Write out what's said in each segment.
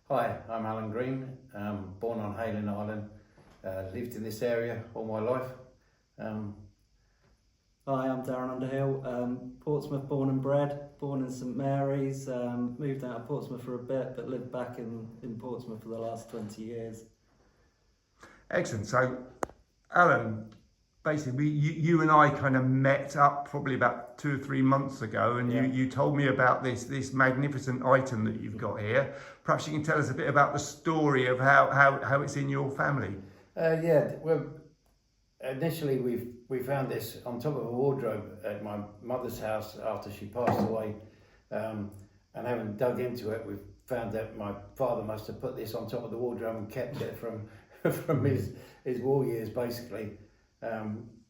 Hi, I'm Alan Green, born on Hayling Island, lived in this area all my life. Hi, I'm Darren Underhill, Portsmouth born and bred, born in St Mary's, moved out of Portsmouth for a bit but lived back in Portsmouth for the last 20 years. Excellent. So, Alan, basically you and I kind of met up probably about 2 or 3 months ago, and you told me about this magnificent item that you've got here. Perhaps you can tell us a bit about the story of how it's in your family. Well, initially we found this on top of a wardrobe at my mother's house after she passed away, and having dug into it, we found that my father must have put this on top of the wardrobe and kept it from his war years, basically.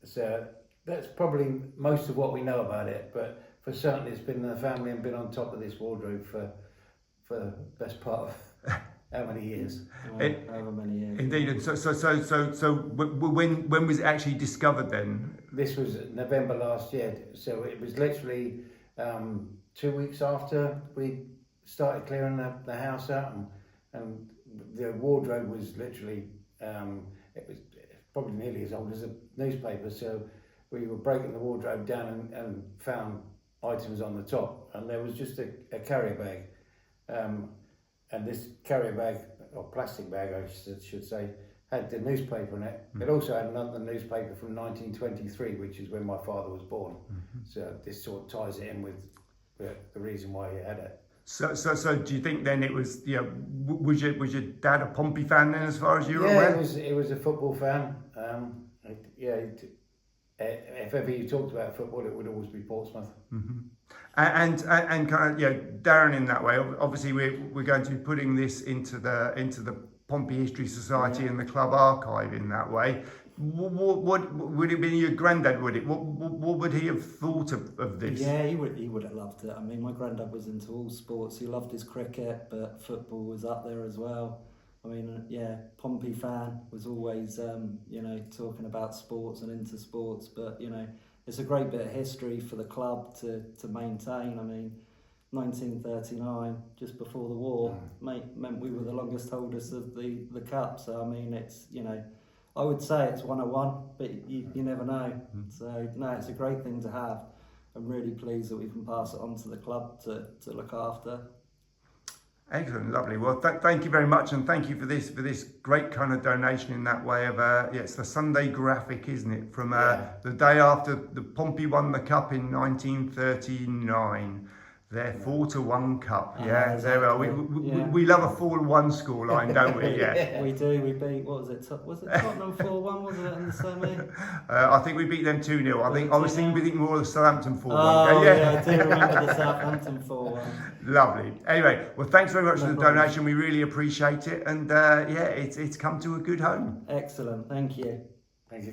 So that's probably most of what we know about it, but for certain it's been in the family and been on top of this wardrobe for the best part of how many years? However many years. Indeed. And so when was it actually discovered then? This was November last year, so it was literally 2 weeks after we started clearing the house out, and the wardrobe was literally it was probably nearly as old as a newspaper. So we were breaking the wardrobe down and found items on the top, and there was just a carrier bag, and this carrier bag, or plastic bag I should say, had the newspaper in it. It also had another newspaper from 1923, which is when my father was born. So this sort of ties it in with the reason why he had it. So do you think then it was, was your dad a Pompey fan then, as far as you were aware? Yeah, he was a football fan. If ever you talked about football, it would always be Portsmouth. And kind of, Darren, in that way, obviously we're going to be putting this into the Pompey History Society and the club archive in that way. What would it be your granddad? Would it? What would he have thought of this? Yeah, he would have loved it. I mean, my granddad was into all sports. He loved his cricket, but football was up there as well. I mean, Pompey fan, was always talking about sports and into sports. But it's a great bit of history for the club to maintain. I mean, 1939, just before the war, meant we were the longest holders of the cup. So I mean, it's I would say it's 101, but you never know. So no, it's a great thing to have. I'm really pleased that we can pass it on to the club to look after. Excellent, lovely. Well, thank you very much, and thank you for this great kind of donation in that way of it's the Sunday graphic, isn't it? From the day after the Pompey won the cup in 1939. Their 4-1 cup, exactly. We love a 4-1 scoreline, don't we? Yeah, we do. We beat, what was it? Was it Tottenham 4-1? Was it in the semi? I think we beat them 2-0. I was thinking more of the Southampton 4-1. Oh yeah, I do remember the Southampton 4-1. Lovely. Anyway, well, thanks very much for the donation. We really appreciate it, and it's come to a good home. Excellent. Thank you.